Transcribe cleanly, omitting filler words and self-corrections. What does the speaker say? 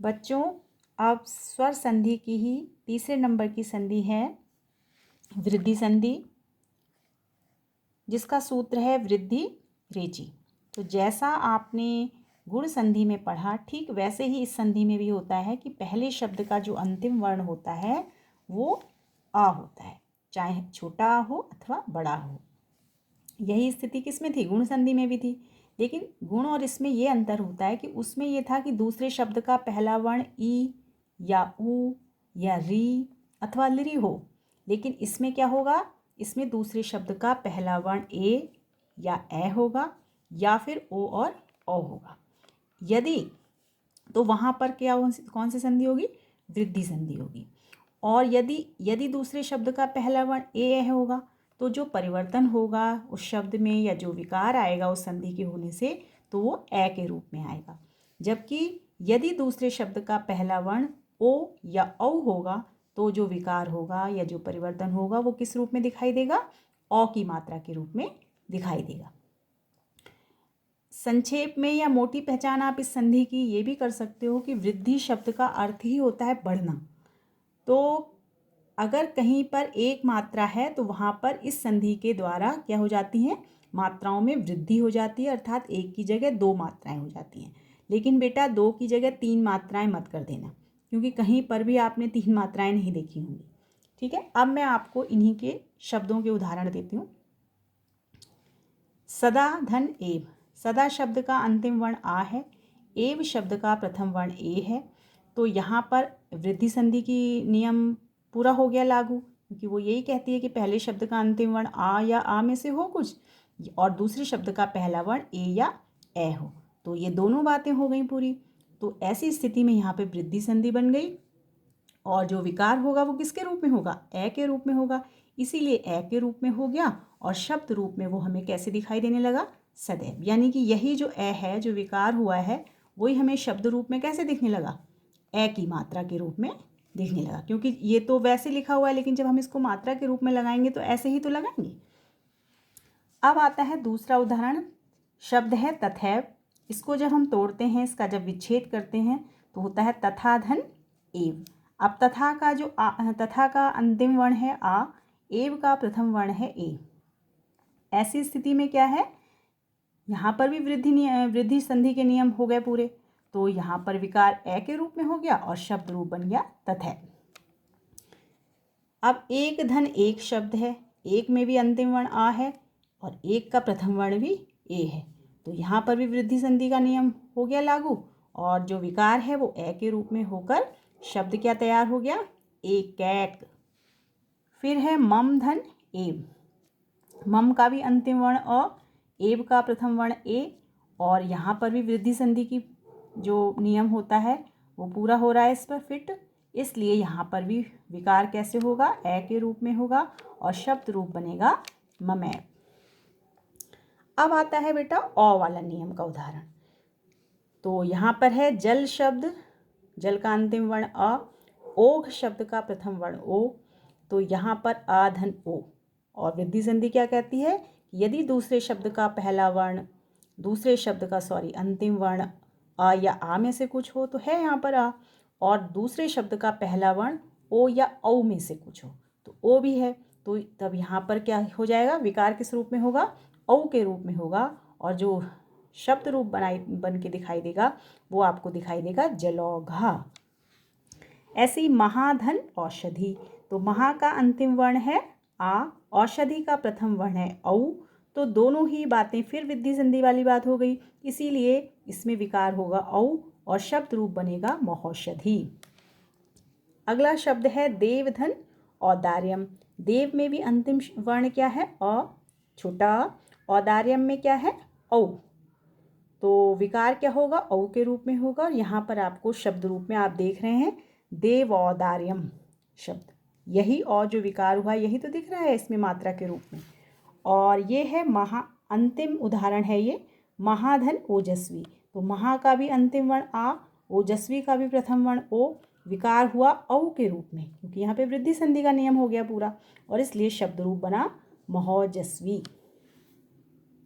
बच्चों, अब स्वर संधि की ही तीसरे नंबर की संधि है वृद्धि संधि, जिसका सूत्र है वृद्धि रेची। तो जैसा आपने गुण संधि में पढ़ा, ठीक वैसे ही इस संधि में भी होता है कि पहले शब्द का जो अंतिम वर्ण होता है वो आ होता है, चाहे छोटा आ हो अथवा बड़ा हो। यही स्थिति किस में थी? गुण संधि में भी थी। लेकिन गुण और इसमें ये अंतर होता है कि उसमें ये था कि दूसरे शब्द का पहला वर्ण ई या ऊ या री अथवा लरी हो, लेकिन इसमें क्या होगा? इसमें दूसरे शब्द का पहला वर्ण ए या ए होगा या फिर ओ और औ होगा। यदि तो वहाँ पर क्या कौन सी संधि होगी? वृद्धि संधि होगी। और यदि दूसरे शब्द का पहला वर्ण ए होगा तो जो परिवर्तन होगा उस शब्द में या जो विकार आएगा उस संधि के होने से, तो वो ए के रूप में आएगा। जबकि यदि दूसरे शब्द का पहला वर्ण ओ या औ होगा तो जो विकार होगा या जो परिवर्तन होगा वो किस रूप में दिखाई देगा? औ की मात्रा के रूप में दिखाई देगा। संक्षेप में या मोटी पहचान आप इस संधि की ये भी कर सकते हो कि वृद्धि शब्द का अर्थ ही होता है बढ़ना। तो अगर कहीं पर एक मात्रा है तो वहाँ पर इस संधि के द्वारा क्या हो जाती हैं? मात्राओं में वृद्धि हो जाती है, अर्थात एक की जगह दो मात्राएं हो जाती हैं। लेकिन बेटा दो की जगह तीन मात्राएं मत कर देना, क्योंकि कहीं पर भी आपने तीन मात्राएं नहीं देखी होंगी। ठीक है, अब मैं आपको इन्हीं के शब्दों के उदाहरण देती हूँ। सदा धन एव। सदा शब्द का अंतिम वर्ण आ है, एव शब्द का प्रथम वर्ण ए है। तो यहाँ पर वृद्धि संधि की नियम पूरा हो गया लागू, क्योंकि वो यही कहती है कि पहले शब्द का अंतिम वर्ण आ या आ में से हो कुछ, और दूसरे शब्द का पहला वर्ण ए या ए हो। तो ये दोनों बातें हो गई पूरी। तो ऐसी स्थिति में यहाँ पे वृद्धि संधि बन गई, और जो विकार होगा वो किसके रूप में होगा? ए के रूप में होगा। इसीलिए ए के रूप में हो गया, और शब्द रूप में वो हमें कैसे दिखाई देने लगा? सदैव। यानी कि यही जो ए है, जो विकार हुआ है, वही हमें शब्द रूप में कैसे दिखने लगा? ए की मात्रा के रूप में दिखने लगा। क्योंकि ये तो वैसे लिखा हुआ है, लेकिन जब हम इसको मात्रा के रूप में लगाएंगे तो ऐसे ही तो लगाएंगे। अब आता है दूसरा उदाहरण। शब्द है तथैव। इसको जब हम तोड़ते हैं, इसका जब विच्छेद करते हैं तो होता है तथा धन एव। अब तथा का अंतिम वर्ण है आ, एव का प्रथम वर्ण है ए। ऐसी स्थिति में क्या है? यहाँ पर भी वृद्धि संधि के नियम हो गए पूरे। तो यहाँ पर विकार ए के रूप में हो गया और शब्द रूप बन गया तथैव। अब एक धन एक शब्द है, एक में भी अंतिम वर्ण आ है और एक का प्रथम वर्ण भी ए है। तो यहाँ पर भी वृद्धि संधि का नियम हो गया लागू, और जो विकार है वो ए के रूप में होकर शब्द क्या तैयार हो गया? एकैक। फिर है मम धन एव। मम का भी अंतिम वर्ण अ, एव का प्रथम वर्ण ए, और यहाँ पर भी वृद्धि संधि की जो नियम होता है वो पूरा हो रहा है इस पर फिट। इसलिए यहाँ पर भी विकार कैसे होगा? ए के रूप में होगा और शब्द रूप बनेगा ममैव। अब आता है बेटा औ वाला नियम का उदाहरण। तो यहाँ पर है जल शब्द, जल का अंतिम वर्ण अ, ओघ शब्द का प्रथम वर्ण ओ। तो यहाँ पर आ धन ओ, और वृद्धि संधि क्या कहती है? यदि दूसरे शब्द का पहला वर्ण अंतिम वर्ण आ या आ में से कुछ हो तो है यहाँ पर आ, और दूसरे शब्द का पहला वर्ण ओ या औ में से कुछ हो तो ओ भी है। तो तब यहाँ पर क्या हो जाएगा? विकार किस रूप में होगा? औ के रूप में होगा, और जो शब्द रूप बन के दिखाई देगा वो आपको दिखाई देगा जलौघा। ऐसी महाधन औषधि। तो महा का अंतिम वर्ण है आ, औषधि का प्रथम वर्ण है औ। तो दोनों ही बातें फिर वृद्धि संधि वाली बात हो गई, इसीलिए इसमें विकार होगा औ और शब्द रूप बनेगा महौषधि। अगला शब्द है देवधन औदार्यम। देव में भी अंतिम वर्ण क्या है? अ, छोटा। औदार्यम में क्या है? औ। तो विकार क्या होगा? औ के रूप में होगा, और यहाँ पर आपको शब्द रूप में आप देख रहे हैं देवौदार्यम शब्द। यही और जो विकार हुआ यही तो दिख रहा है इसमें मात्रा के रूप में। और ये है अंतिम उदाहरण है ये महाधन ओजस्वी। तो महा का भी अंतिम वर्ण आ, ओजस्वी का भी प्रथम वर्ण ओ, विकार हुआ औ के रूप में, क्योंकि यहाँ पे वृद्धि संधि का नियम हो गया पूरा, और इसलिए शब्द रूप बना महौजस्वी।